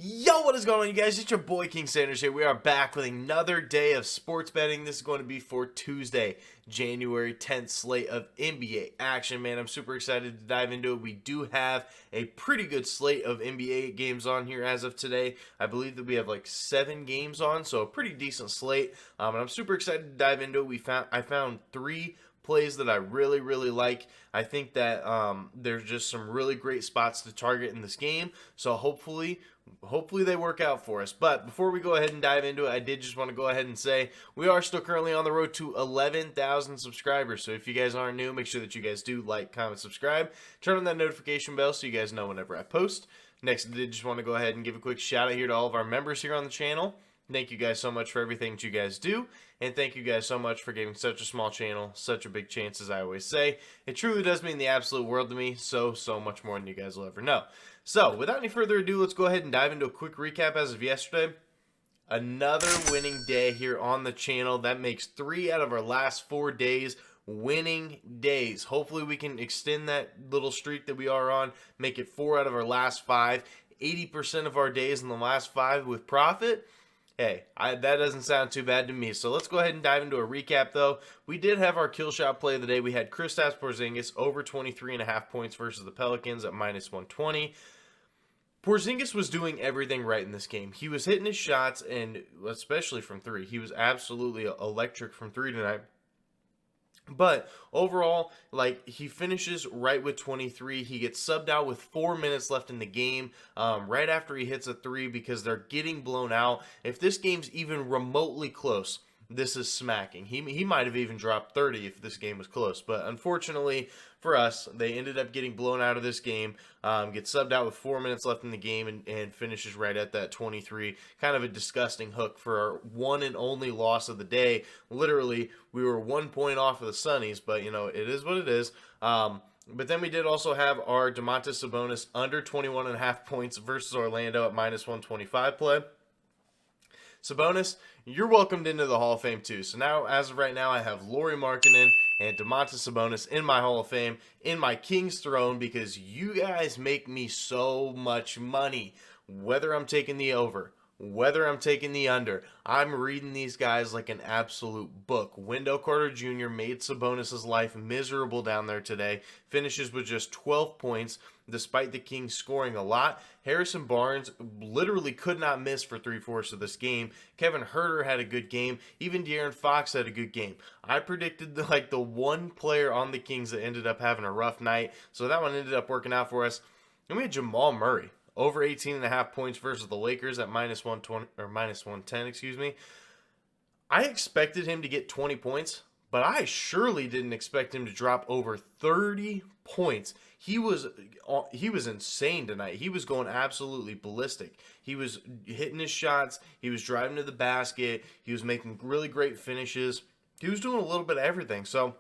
Yo, what is going on, you guys? It's your boy King Sanders here. We are back with another day of sports betting. This is going to be for Tuesday, January 10th slate of NBA action. Man, I'm super excited to dive into it. We do have a pretty good slate of NBA games on here as of today. I believe that we have like 7 games on, so a pretty decent slate. And I'm super excited to dive into it. I found 3 plays that I really like. I think that there's just some really great spots to target in this game, so hopefully they work out for us. But before we go ahead and dive into it, I did just want to go ahead and say we are still currently on the road to 11,000 subscribers. So if you guys aren't new, make sure that you guys do like, comment, subscribe, turn on that notification bell so you guys know whenever I post. Next, I did just want to go ahead and give a quick shout out here to all of our members here on the channel. Thank you guys so much for everything that you guys do, and thank you guys so much for giving such a small channel such a big chance, as I always say. It truly does mean the absolute world to me, so much more than you guys will ever know. So, without any further ado, let's go ahead and dive into a quick recap as of yesterday. Another winning day here on the channel. That makes 3 out of our last 4 days winning days. Hopefully we can extend that little streak that we are on, make it 4 out of our last 5, 80% of our days in the last 5 with profit. Hey, that doesn't sound too bad to me. So let's go ahead and dive into a recap, though. We did have our kill shot play of the day. We had Kristaps Porzingis over 23.5 points versus the Pelicans at -120. Porzingis was doing everything right in this game. He was hitting his shots, and especially from 3. He was absolutely electric from 3 tonight. But overall, he finishes right with 23. He gets subbed out with 4 minutes left in the game right after he hits a 3 because they're getting blown out. If this game's even remotely close, this is smacking. He might have even dropped 30 if this game was close. But unfortunately for us, they ended up getting blown out of this game, gets subbed out with 4 minutes left in the game, and finishes right at that 23. Kind of a disgusting hook for our one and only loss of the day. Literally, we were 1 point off of the Sunnies, but, you know, it is what it is. But then we did also have our Domantas Sabonis under 21.5 points versus Orlando at -125 play. Sabonis, you're welcomed into the Hall of Fame too. So now, as of right now, I have Lauri Markkanen and Domantas Sabonis in my Hall of Fame, in my King's Throne, because you guys make me so much money. Whether I'm taking the over, whether I'm taking the under, I'm reading these guys like an absolute book. Wendell Carter Jr. made Sabonis' life miserable down there today. Finishes with just 12 points, despite the Kings scoring a lot. Harrison Barnes literally could not miss for 3/4 of this game. Kevin Huerter had a good game. Even De'Aaron Fox had a good game. I predicted the one player on the Kings that ended up having a rough night, so that one ended up working out for us. And we had Jamal Murray over 18.5 points versus the Lakers at -120 or -110, excuse me. I expected him to get 20 points, but I surely didn't expect him to drop over 30 points. He was insane tonight. He was going absolutely ballistic. He was hitting his shots. He was driving to the basket. He was making really great finishes. He was doing a little bit of everything. So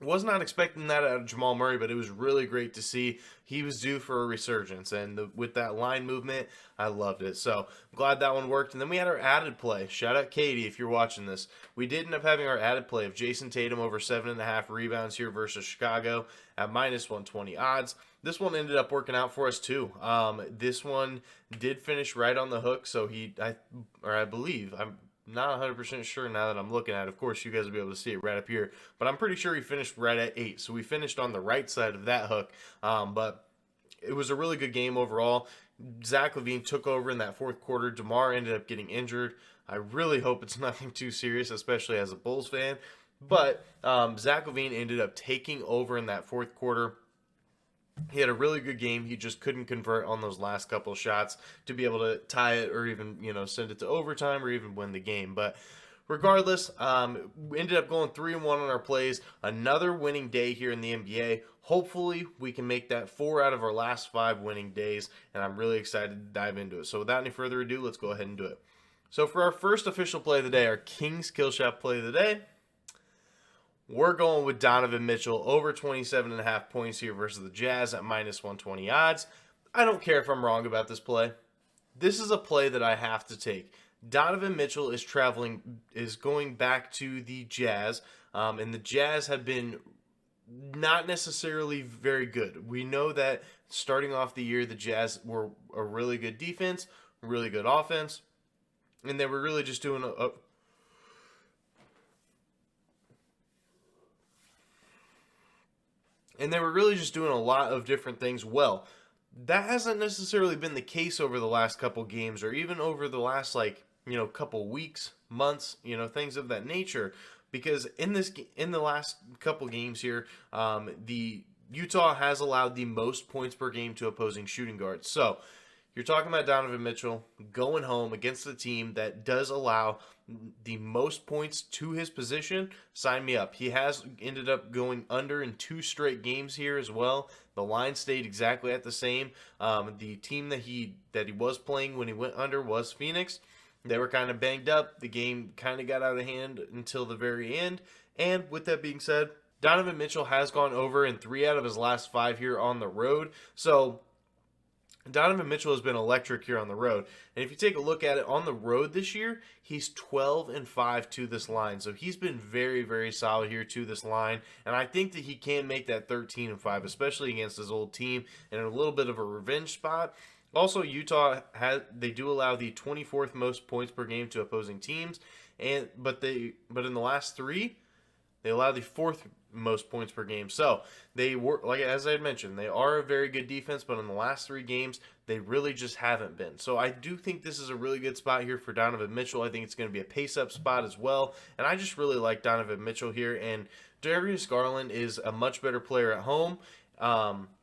was not expecting that out of Jamal Murray, but it was really great to see. He was due for a resurgence, and with that line movement, I loved it. So I'm glad that one worked. And then we had our added play. Shout out Katie if you're watching this. We did end up having our added play of Jason Tatum over 7.5 rebounds here versus Chicago at -120 odds. This one ended up working out for us too. This one did finish right on the hook, so I believe, I'm not 100% sure now that I'm looking at it. Of course, you guys will be able to see it right up here. But I'm pretty sure he finished right at 8. So we finished on the right side of that hook. But it was a really good game overall. Zach LaVine took over in that 4th quarter. DeMar ended up getting injured. I really hope it's nothing too serious, especially as a Bulls fan. But Zach LaVine ended up taking over in that 4th quarter. He had a really good game. He just couldn't convert on those last couple of shots to be able to tie it or even, send it to overtime or even win the game. But regardless, we ended up going 3-1 on our plays. Another winning day here in the NBA. Hopefully, we can make that 4 out of our last 5 winning days, and I'm really excited to dive into it. So without any further ado, let's go ahead and do it. So for our first official play of the day, our Kings Kill Shot play of the day, we're going with Donovan Mitchell over 27.5 points here versus the Jazz at -120 odds. I don't care if I'm wrong about this play. This is a play that I have to take. Donovan Mitchell is going back to the Jazz, and the Jazz have been not necessarily very good. We know that starting off the year, the Jazz were a really good defense, really good offense, and they were really just doing a lot of different things well. That hasn't necessarily been the case over the last couple games, or even over the last couple weeks, months, things of that nature. Because in the last couple games here, the Utah has allowed the most points per game to opposing shooting guards. So you're talking about Donovan Mitchell going home against a team that does allow the most points to his position. Sign me up. He has ended up going under in 2 straight games here as well. The line stayed exactly at the same. The team that he was playing when he went under was Phoenix. They were kind of banged up. The game kind of got out of hand until the very end. And with that being said, Donovan Mitchell has gone over in 3 out of his last 5 here on the road. So Donovan Mitchell has been electric here on the road. And if you take a look at it on the road this year, he's 12-5 to this line. So he's been very, very solid here to this line. And I think that he can make that 13-5, especially against his old team and in a little bit of a revenge spot. Also, Utah they do allow the 24th most points per game to opposing teams, but in the last 3, they allow the 4th most points per game. So they were, like as I had mentioned, they are a very good defense, but in the last 3 games, they really just haven't been. So I do think this is a really good spot here for Donovan Mitchell. I think it's going to be a pace-up spot as well, and I just really like Donovan Mitchell here. And Darius Garland is a much better player at home.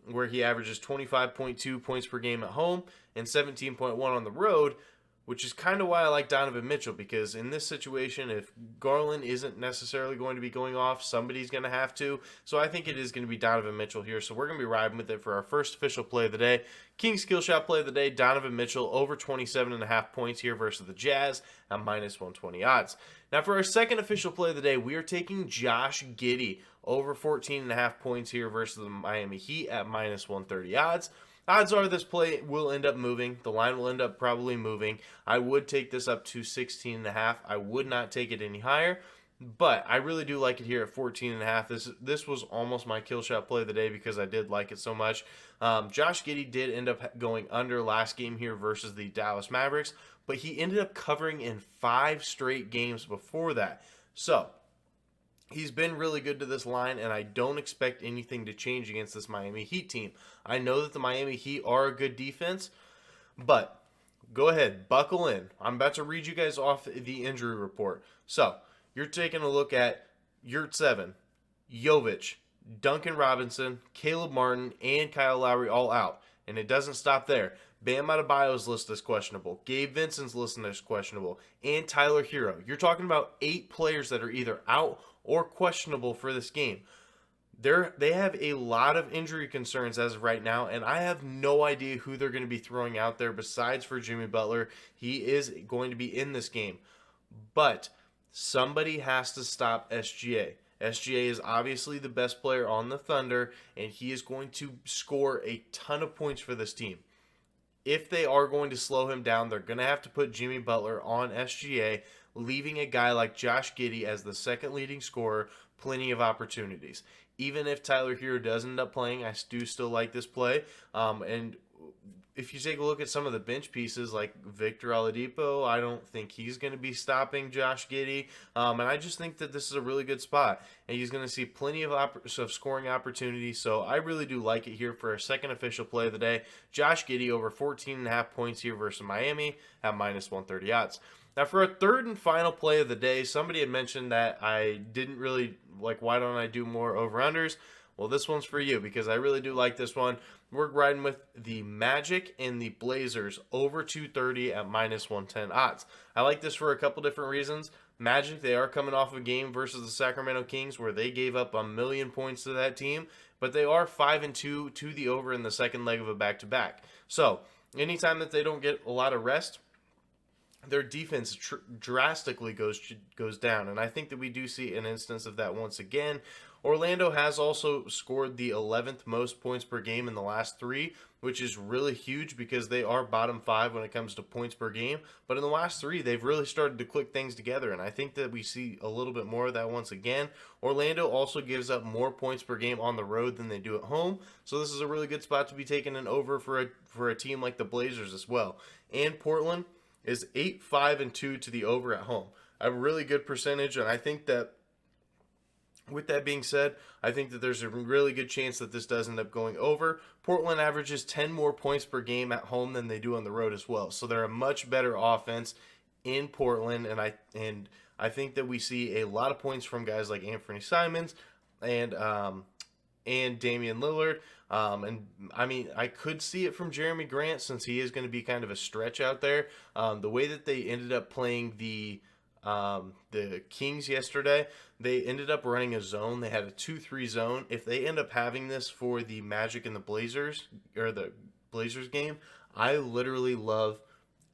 Where he averages 25.2 points per game at home and 17.1 on the road, which is kind of why I like Donovan Mitchell, because in this situation, if Garland isn't necessarily going to be going off, somebody's going to have to. So I think it is going to be Donovan Mitchell here. So we're going to be riding with it for our first official play of the day. King Skill Shot play of the day, Donovan Mitchell over 27.5 points here versus the Jazz at minus 120 odds. Now for our second official play of the day, we are taking Josh Giddey over 14.5 points here versus the Miami Heat at minus 130 odds. Odds are this play will end up moving. The line will end up probably moving. I would take this up to 16.5. I would not take it any higher, but I really do like it here at 14.5. This was almost my kill shot play of the day because I did like it so much. Josh Giddey did end up going under last game here versus the Dallas Mavericks, but he ended up covering in 5 straight games before that. So he's been really good to this line, and I don't expect anything to change against this Miami Heat team. I know that the Miami Heat are a good defense, but go ahead, buckle in. I'm about to read you guys off the injury report. So, you're taking a look at Yurt7, Jovic, Duncan Robinson, Caleb Martin, and Kyle Lowry all out. And it doesn't stop there. Bam Adebayo's listed as questionable. Gabe Vincent's listed as questionable. And Tyler Hero. You're talking about 8 players that are either out or questionable for this game. They have a lot of injury concerns as of right now, and I have no idea who they're going to be throwing out there besides for Jimmy Butler. He is going to be in this game. But somebody has to stop SGA. SGA is obviously the best player on the Thunder, and he is going to score a ton of points for this team. If they are going to slow him down, they're going to have to put Jimmy Butler on SGA, leaving a guy like Josh Giddey as the second leading scorer plenty of opportunities. Even if Tyler Hero does end up playing, I do still like this play. And if you take a look at some of the bench pieces like Victor Oladipo, I don't think he's going to be stopping Josh Giddey. And I just think that this is a really good spot. And he's going to see plenty of scoring opportunities. So I really do like it here for our second official play of the day. Josh Giddey over 14.5 points here versus Miami at minus 130 odds. Now, for our third and final play of the day, somebody had mentioned that I didn't really like, why don't I do more over-unders? Well, this one's for you because I really do like this one. We're riding with the Magic and the Blazers over 230 at minus 110 odds. I like this for a couple different reasons. Magic, they are coming off a game versus the Sacramento Kings where they gave up 1,000,000 points to that team, but they are 5-2 to the over in the second leg of a back-to-back. So, anytime that they don't get a lot of rest, their defense drastically goes down, and I think that we do see an instance of that once again. Orlando has also scored the 11th most points per game in the last 3, which is really huge because they are bottom 5 when it comes to points per game. But in the last 3, they've really started to click things together, and I think that we see a little bit more of that once again. Orlando also gives up more points per game on the road than they do at home, so this is a really good spot to be taking an over for a team like the Blazers as well. And Portland is 8-5-2 to the over at home. A really good percentage, and I think that with that being said, I think that there's a really good chance that this does end up going over. Portland averages 10 more points per game at home than they do on the road as well. So they're a much better offense in Portland, and I think that we see a lot of points from guys like Anthony Simons and Damian Lillard. And I mean, I could see it from Jeremy Grant since he is going to be kind of a stretch out there. The way that they ended up playing the Kings yesterday, they ended up running a zone. They had a 2-3 zone. If they end up having this for the Magic and the Blazers, or the Blazers game, I literally love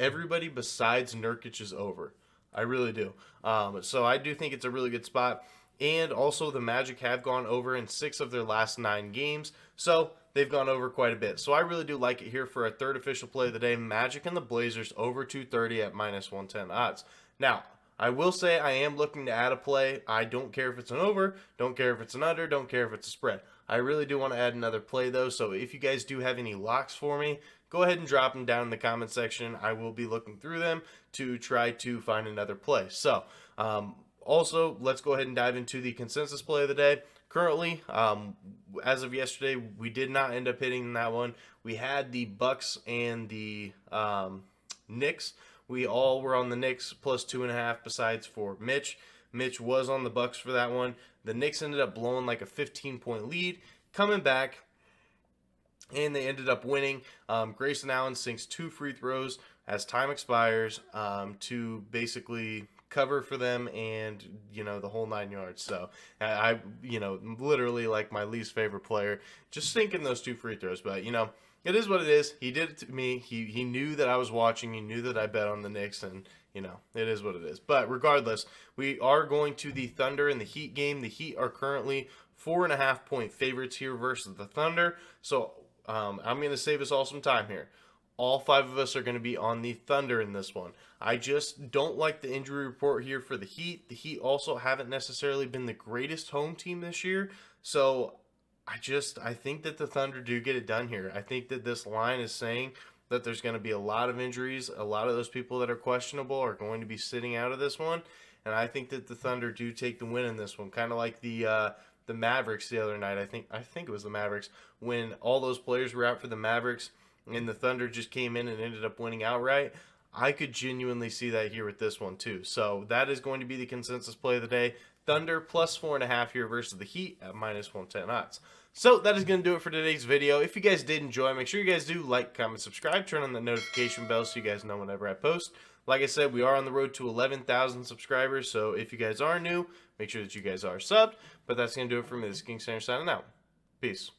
everybody besides Nurkic's over. I really do. So I do think it's a really good spot. And also the Magic have gone over in 6 of their last 9 games. So they've gone over quite a bit. So I really do like it here for a third official play of the day. Magic and the Blazers over 230 at -110 odds. Now, I will say I am looking to add a play. I don't care if it's an over, don't care if it's an under, don't care if it's a spread. I really do want to add another play though, so if you guys do have any locks for me, go ahead and drop them down in the comment section. I will be looking through them to try to find another play. So, also, let's go ahead and dive into the consensus play of the day. Currently, as of yesterday, we did not end up hitting that one. We had the Bucks and the Knicks. We all were on the Knicks plus 2.5 besides for Mitch. Mitch was on the Bucks for that one. The Knicks ended up blowing like a 15-point lead, coming back, and they ended up winning. Grayson Allen sinks 2 free throws as time expires to basically cover for them, and the whole 9 yards. So I literally like my least favorite player just sinking those 2 free throws, but it is what it is. He did it to me. He knew that I was watching. He knew that I bet on the Knicks, and it is what it is. But regardless, we are going to the Thunder and the Heat game. The Heat are currently 4.5-point favorites here versus the Thunder. So I'm going to save us all some time here. All 5 of us are going to be on the Thunder in this one. I just don't like the injury report here for the Heat. The Heat also haven't necessarily been the greatest home team this year. So I think that the Thunder do get it done here. I think that this line is saying that there's going to be a lot of injuries. A lot of those people that are questionable are going to be sitting out of this one. And I think that the Thunder do take the win in this one. Kind of like the Mavericks the other night. I think it was the Mavericks. When all those players were out for the Mavericks and the Thunder just came in and ended up winning outright. I could genuinely see that here with this one too. So that is going to be the consensus play of the day. Thunder plus 4.5 here versus the Heat at -110 odds. So that is going to do it for today's video. If you guys did enjoy, make sure you guys do like, comment, subscribe, turn on the notification bell so you guys know whenever I post. Like I said, we are on the road to 11,000 subscribers. So if you guys are new, make sure that you guys are subbed. But that's going to do it for me. This is King Center signing out. Peace.